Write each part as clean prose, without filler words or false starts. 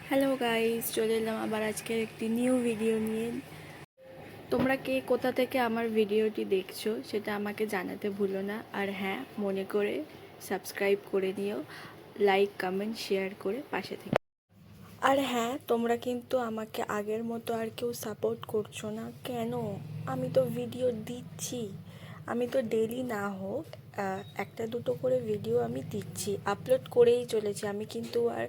Hello guys, চলে এলাম আবার আজকের একটি নিউ ভিডিও নিয়ে। তোমরা কে কোথা থেকে আমার ভিডিওটি দেখছো সেটা আমাকে জানাতে ভুলো না। আর হ্যাঁ, মনে করে সাবস্ক্রাইব করে নিও, লাইক কমেন্ট শেয়ার করে পাশে থেকে। আর হ্যাঁ, তোমরা কিন্তু আমাকে আগের মতো আর কেউ সাপোর্ট করছো না কেন? আমি তো ভিডিও দিচ্ছি, আমি তো ডেলি না হোক একটা দুটো করে ভিডিও আমি দিচ্ছি, আপলোড করেই চলেছি। আমি কিন্তু আর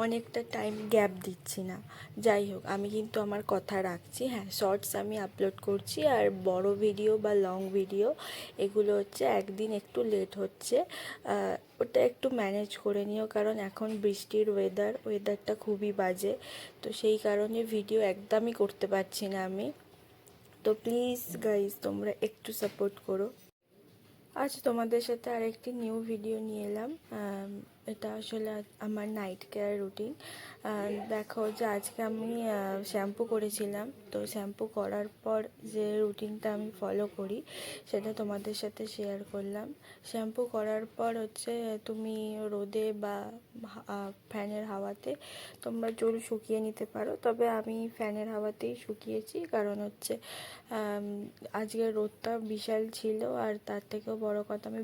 অনেকটা টাইম গ্যাপ দিচ্ছি না। যাই হোক, আমি কিন্তু আমার কথা রাখছি। হ্যাঁ, শর্টস আমি আপলোড করছি, আর বড় ভিডিও বা লং ভিডিও এগুলো হচ্ছে একদিন একটু লেট হচ্ছে। ওটা একটু ম্যানেজ করে নিও, কারণ এখন বৃষ্টির ওয়েদারটা খুবই বাজে, তো সেই কারণে ভিডিও একদমই করতে পারছি না আমি। তো প্লিজ গাইজ, তোমরা একটু সাপোর্ট করো। আজ তোমাদের সাথে আরেকটি নিউ ভিডিও নিয়ে এলাম। এটা আসলে আমার নাইট কেয়ার রুটিন। দেখো যে আজকে আমি শ্যাম্পু করেছিলাম, তো শ্যাম্পু করার পর যে রুটিনটা আমি ফলো করি সেটা তোমাদের সাথে শেয়ার করলাম। শ্যাম্পু করার পর হচ্ছে তুমি রোদে বা ফ্যানের হাওয়াতে তোমরা চুল শুকিয়ে নিতে পারো, তবে আমি ফ্যানের হাওয়াতেই শুকিয়েছি, কারণ হচ্ছে আজকের রোদটা বিশাল ছিল। আর তার থেকেও বড় কথা, আমি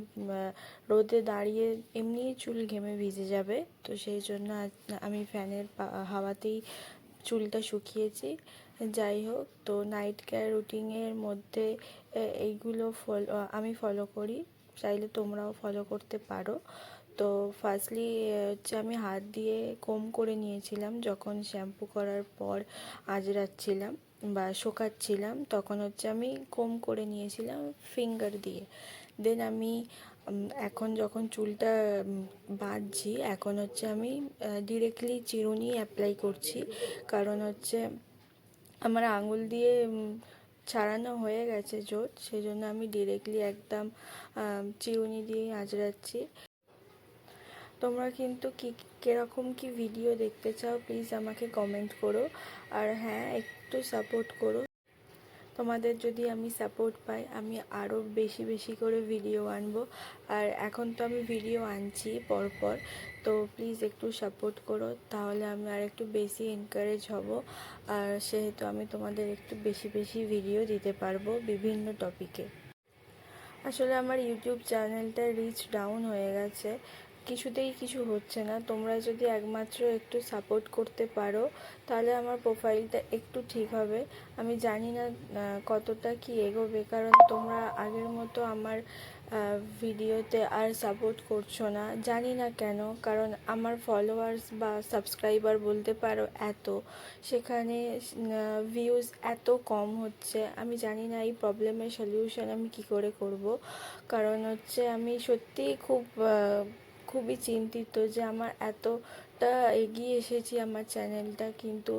রোদে দাঁড়িয়ে এমনিই চুল ঘেমে ভিজে যাবে, তো সেই জন্য আমি ফ্যানের হাওয়াতেই চুলটা শুকিয়েছি। যাই হোক, তো নাইট কেয়ার রুটিনের মধ্যে এইগুলো আমি ফলো করি, চাইলে তোমরাও ফলো করতে পারো। তো ফার্স্টলি হচ্ছে আমি হাত দিয়ে কোম করে নিয়েছিলাম, যখন শ্যাম্পু করার পর আঁচড়াচ্ছিলাম বা শোকাচ্ছিলাম তখন হচ্ছে আমি কোম করে নিয়েছিলাম ফিঙ্গার দিয়ে। দেন আমি এখন যখন চুলটা বাঁধছি, এখন হচ্ছে আমি ডিরেক্টলি চিরুনি অ্যাপ্লাই করছি, কারণ হচ্ছে আমার আঙুল দিয়ে ছাড়ানো হয়ে গেছে জোট, সেই জন্য আমি ডিরেক্টলি একদম চিরুনি দিয়েই আঁচড়াচ্ছি। তোমরা কিন্তু কীরকম কি ভিডিও দেখতে চাও প্লিজ আমাকে কমেন্ট করো। আর হ্যাঁ, একটু সাপোর্ট করো। তোমাদের যদি আমি সাপোর্ট পাই, আমি আরও বেশি বেশি করে ভিডিও আনবো। আর এখন তো আমি ভিডিও আনছি পরপর, তো প্লিজ একটু সাপোর্ট করো, তাহলে আমি আর একটু বেশি এনকারেজ হব। আর সেহেতু আমি তোমাদের একটু বেশি বেশি ভিডিও দিতে পারবো বিভিন্ন টপিকে। আসলে আমার ইউটিউব চ্যানেলটা রিচ ডাউন হয়ে গেছে, কিছুতেই কিছু হচ্ছে না। তোমরা যদি একমাত্র একটু সাপোর্ট করতে পারো তাহলে আমার প্রোফাইলটা একটু ঠিক হবে। আমি জানি না কতটা কি এগোবে, কারণ তোমরা আগের মতো আমার ভিডিওতে আর সাপোর্ট করছো না, জানি না কেন। কারণ আমার ফলোয়ার্স বা সাবস্ক্রাইবার বলতে পারো এত, সেখানে ভিউজ এত কম হচ্ছে। আমি জানি না এই প্রবলেমের সলিউশন আমি কি করে করব, কারণ হচ্ছে আমি সত্যিই খুবই চিন্তিত যে আমার এতটা এগিয়ে এসেছি আমার চ্যানেলটা, কিন্তু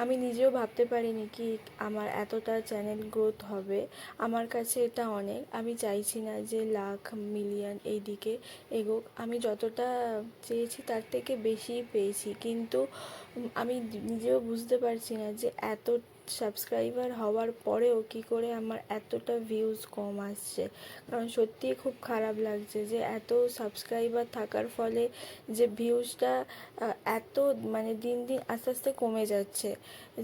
আমি নিজেও ভাবতে পারিনি কি আমার এতটা চ্যানেল গ্রোথ হবে। আমার কাছে এটা অনেক, আমি চাইছি না যে লাখ মিলিয়ন এই দিকে এগোক। আমি যতটা চেয়েছি তার থেকে বেশি পেয়েছি, কিন্তু আমি নিজেও বুঝতে পারছি না যে এত সাবস্ক্রাইবার হওয়ার পরেও কি করে আমার এতটা ভিউজ কম আসছে। কারণ সত্যিই খুব খারাপ লাগছে যে এত সাবস্ক্রাইবার থাকার ফলে যে ভিউজটা এত মানে দিন দিন আস্তে আস্তে কমে যাচ্ছে,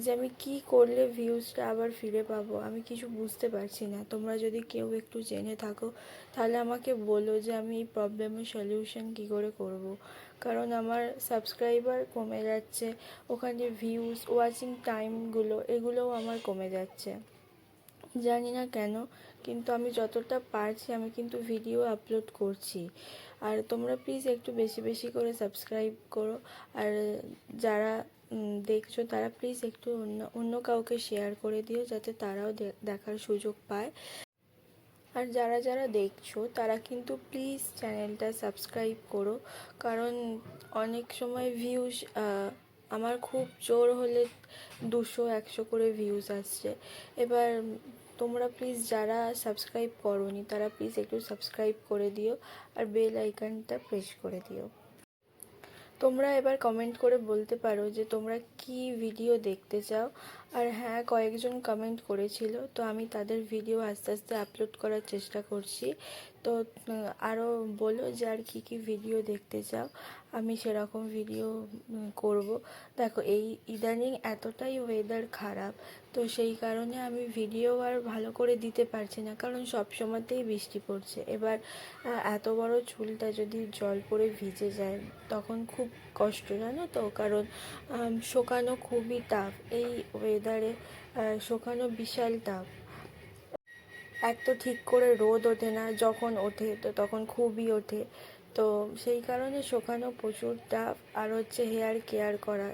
যে আমি কি করলে ভিউজটা আবার ফিরে পাবো আমি কিছু বুঝতে পারছি না। তোমরা যদি কেউ একটু জেনে থাকো তাহলে আমাকে বলো যে আমি এই প্রবলেমের সলিউশন কী করে করব। কারণ আমার সাবস্ক্রাইবার কমে যাচ্ছে, ওখানে ভিউজ ওয়াচিং টাইমগুলো এগুলোও আমার কমে যাচ্ছে, জানি না কেন। কিন্তু আমি যতটা পারছি আমি কিন্তু ভিডিও আপলোড করছি। আর তোমরা প্লিজ একটু বেশি বেশি করে সাবস্ক্রাইব করো। আর যারা দেখছো তারা প্লিজ একটু অন্য অন্য কাউকে শেয়ার করে দিও, যাতে তারাও দেখার সুযোগ পায়। আর যারা যারা দেখছো তারা কিন্তু প্লিজ চ্যানেলটা সাবস্ক্রাইব করো, কারণ অনেক সময় ভিউজ আমার খুব জোর হলে 200-100 করে ভিউজ আসছে। এবার তোমরা প্লিজ যারা সাবস্ক্রাইব করোনি তারা প্লিজ একটু সাবস্ক্রাইব করে দিও, আর বেল আইকনটা প্রেস করে দিও। তোমরা এবার কমেন্ট করে বলতে পারো যে তোমরা কি ভিডিও দেখতে চাও। আর হ্যাঁ, কয়েকজন কমেন্ট করেছিল, তো আমি তাদের ভিডিও আস্তে আস্তে আপলোড করার চেষ্টা করছি। তো আরও বলো যে আর কী কী ভিডিও দেখতে চাও, আমি সেরকম ভিডিও করব। দেখো এই ইদানিং এতটাই ওয়েদার খারাপ, তো সেই কারণে আমি ভিডিও আর ভালো করে দিতে পারছি না, কারণ সব সময়তেই বৃষ্টি পড়ছে। এবার এত বড় চুলটা যদি জল পড়ে ভিজে যায় তখন খুব কষ্ট, জানো তো, কারণ শোকানো খুবই টাফ এই ওয়েদারে, শোকানো বিশাল টাফ। এক তো ঠিক করে রোদ ওঠে না, যখন ওঠে তো তখন খুবই ওঠে, তো সেই কারণে শোকানো প্রচুর টাফ। আর হচ্ছে হেয়ার কেয়ার করা,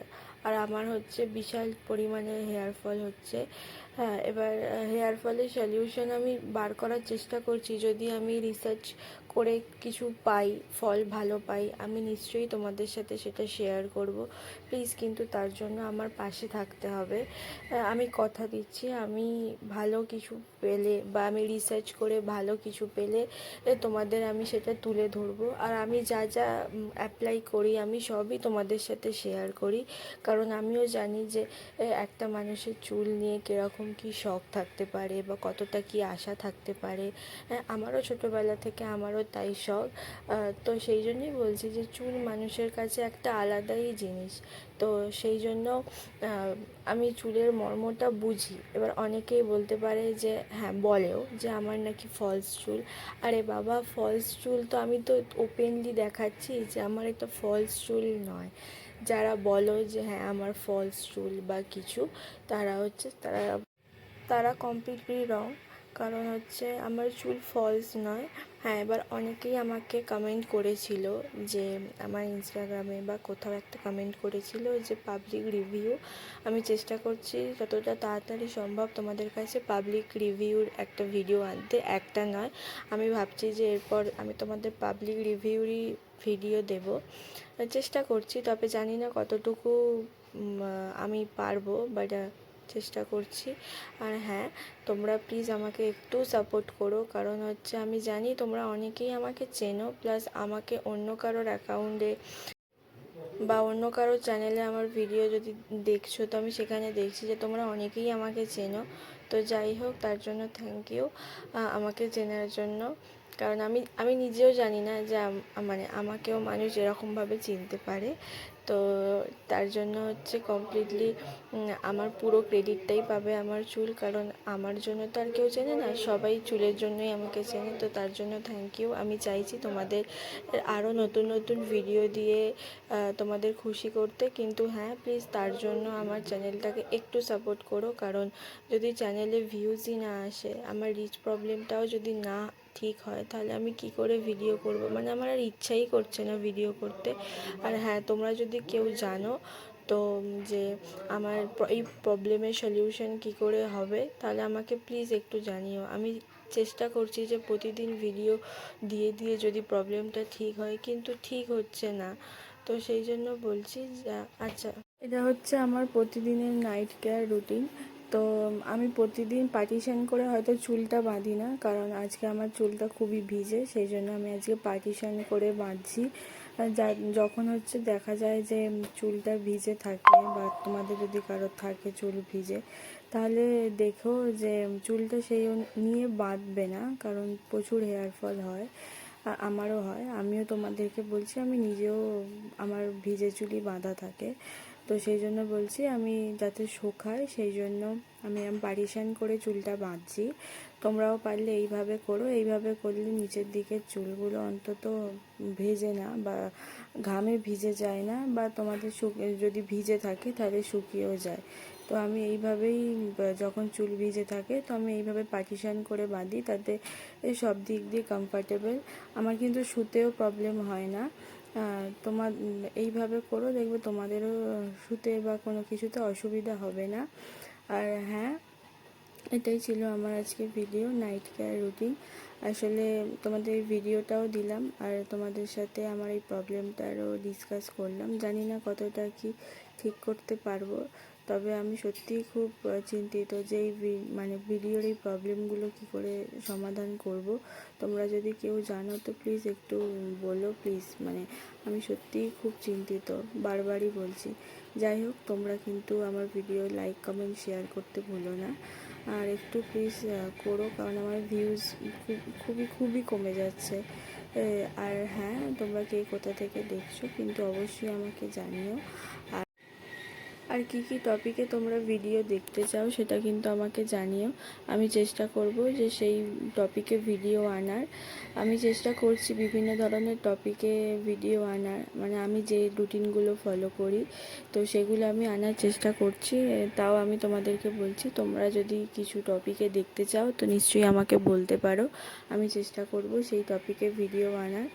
আর আমার হচ্ছে বিশাল পরিমাণে হেয়ার ফল হচ্ছে। হ্যাঁ, এবার হেয়ার ফলের সলিউশন আমি বার করার চেষ্টা করছি, যদি আমি রিসার্চ করে কিছু পাই, ফল ভালো পাই, আমি নিশ্চয়ই তোমাদের সাথে সেটা শেয়ার করব। প্লিজ কিন্তু তার জন্য আমার পাশে থাকতে হবে। আমি কথা দিচ্ছি, আমি ভালো কিছু পেলে বা আমি রিসার্চ করে ভালো কিছু পেলে তোমাদের আমি সেটা তুলে ধরবো। আর আমি যা যা অ্যাপ্লাই করি আমি সবই তোমাদের সাথে শেয়ার করি, কারণ আমিও জানি যে একটা মানুষের চুল নিয়ে কীরকম কী শখ থাকতে পারে বা কতটা কী আশা থাকতে পারে। আমারও ছোটোবেলা থেকে আমারও তাই শখ। তো সেই জন্যই বলছি যে চুল মানুষের কাছে একটা আলাদাই জিনিস। তো সেই জন্য আমি চুলের মর্মটা বুঝি। এবার অনেকেই বলতে পারে যে হ্যাঁ, বলেও যে আমার নাকি ফলস চুল। আরে বাবা, ফলস চুল তো আমি তো ওপেনলি দেখাচ্ছি যে আমার একটা ফলস চুল নয়। যারা বলো যে হ্যাঁ আমার ফলস চুল বা কিছু, তারা কমপ্লিটলি রং। কারণ হচ্ছে আমার চুল ফলস নয়। হ্যাঁ, এবার অনেকেই আমাকে কমেন্ট করেছিল, যে আমার ইনস্টাগ্রামে বা কোথাও একটা কমেন্ট করেছিল যে পাবলিক রিভিউ। আমি চেষ্টা করছি যতটা তাড়াতাড়ি সম্ভব তোমাদের কাছে পাবলিক রিভিউর একটা ভিডিও আনতে, একটা নয়। আমি ভাবছি যে এরপর আমি তোমাদের পাবলিক রিভিউরই ভিডিও দেব, চেষ্টা করছি। তবে জানি না কতটুকু আমি পারবো, বাট চেষ্টা করছি। আর হ্যাঁ, তোমরা প্লিজ আমাকে একটু সাপোর্ট করো, কারণ হচ্ছে আমি জানি তোমরা অনেকেই আমাকে চেনো, প্লাস আমাকে অন্য কারোর অ্যাকাউন্টে বা অন্য কারোর চ্যানেলে আমার ভিডিও যদি দেখছো, তো আমি সেখানে দেখছি যে তোমরা অনেকেই আমাকে চেনো। তো যাই হোক, তার জন্য থ্যাংক ইউ আমাকে চেনার জন্য, কারণ আমি নিজেও জানি না যে মানে আমাকেও মানুষ এরকমভাবে চিনতে পারে। তো তার জন্য হচ্ছে কমপ্লিটলি আমার পুরো ক্রেডিটটাই পাবে আমার চুল, কারণ আমার জন্য তো আর কেউ চেনে না, সবাই চুলের জন্যই আমাকে চেনে। তো তার জন্য থ্যাংক ইউ। আমি চাইছি তোমাদের আরও নতুন নতুন ভিডিও দিয়ে তোমাদের খুশি করতে, কিন্তু হ্যাঁ প্লিজ তার জন্য আমার চ্যানেলটাকে একটু সাপোর্ট করো, কারণ যদি চ্যানেলে ভিউজই না আসে, আমার রিচ প্রবলেমটাও যদি না ঠিক হয়, তাহলে আমি কি করে ভিডিও করব, মানে আমার আর ইচ্ছাই করছে না ভিডিও করতে। আর হ্যাঁ, তোমরা যদি কেউ জানো তো যে আমার এই প্রবলেমের সলিউশন কি করে হবে, তাহলে আমাকে প্লিজ একটু জানিও। আমি চেষ্টা করছি যে প্রতিদিন ভিডিও দিয়ে দিয়ে যদি প্রবলেমটা ঠিক হয়, কিন্তু ঠিক হচ্ছে না। তো সেই জন্য বলছি যে আচ্ছা, এটা হচ্ছে আমার প্রতিদিনের নাইট কেয়ার রুটিন। তো আমি প্রতিদিন পার্টিশন করে হয়তো চুলটা বাঁধি না, কারণ আজকে আমার চুলটা খুবই ভিজে, সেই জন্য আমি আজকে পার্টিশন করে বাঁধছি। যখন হচ্ছে দেখা যায় যে চুলটা ভিজে থাকে, বা তোমাদের যদি কারোর থাকে চুল ভিজে, তাহলে দেখো যে চুলটা সেই নিয়ে বাঁধবে না, কারণ প্রচুর হেয়ার ফল হয়, আমারও হয়। আমিও তোমাদেরকে বলছি, আমি নিজেও আমার ভিজে চুলই বাঁধা থাকে। তো সেই জন্য বলছি, আমি যাতে শুকায় সেই জন্য আমি পার্টিশন করে চুলটা বাঁধছি। তোমরাও পারলে এইভাবে করো, এইভাবে করলে নিচের দিকের চুলগুলো অন্তত ভেজে না বা ঘামে ভিজে যায় না, বা তোমাদের যদি ভিজে থাকে তাহলে শুকিয়েও যায়। তো আমি এইভাবেই যখন চুল ভিজে থাকে তো আমি এইভাবে পার্টিশন করে বাঁধি, তাতে সব দিক দিয়ে কমফর্টেবল। আমার কিন্তু শুতেও প্রবলেম হয় না। তোমার এইভাবে করো, দেখবে তোমাদেরও শুতে বা কোনো কিছুতে অসুবিধা হবে না। আর হ্যাঁ, এটাই ছিল আমার আজকে ভিডিও, নাইট কেয়ার রুটিন। আসলে তোমাদের ভিডিওটাও দিলাম, আর তোমাদের সাথে আমার এই প্রবলেমটারও ডিসকাস করলাম। জানি না কতটা কি ঠিক করতে পারবো, তবে আমি সত্যিই খুব চিন্তিত যে এই মানে ভিডিওর এই প্রবলেমগুলো কি করে সমাধান করব। তোমরা যদি কেউ জানো তো প্লিজ একটু বলো, প্লিজ। মানে আমি সত্যিই খুব চিন্তিত, বারবারই বলছি। যাই হোক, তোমরা কিন্তু আমার ভিডিও লাইক, কমেন্ট, শেয়ার করতে ভুলো না। আর একটু প্লিজ করো, কারণ আমার ভিউজ খুবই কমে যাচ্ছে। আর হ্যাঁ, তোমরা কে কোথা থেকে দেখছো কিন্তু অবশ্যই আমাকে জানিও। আর কি কি টপিকে তোমরা ভিডিও দেখতে চাও সেটা কিন্তু আমাকে জানিও। আমি চেষ্টা করব যে সেই টপিকে ভিডিও আনার। আমি চেষ্টা করছি বিভিন্ন ধরনের টপিকে ভিডিও আনার, মানে আমি যে রুটিনগুলো ফলো করি তো সেগুলো আমি আনার চেষ্টা করছি। তাও আমি তোমাদেরকে বলছি, তোমরা যদি কিছু টপিকে দেখতে চাও তো নিশ্চয়ই আমাকে বলতে পারো, আমি চেষ্টা করব সেই টপিকে ভিডিও আনার।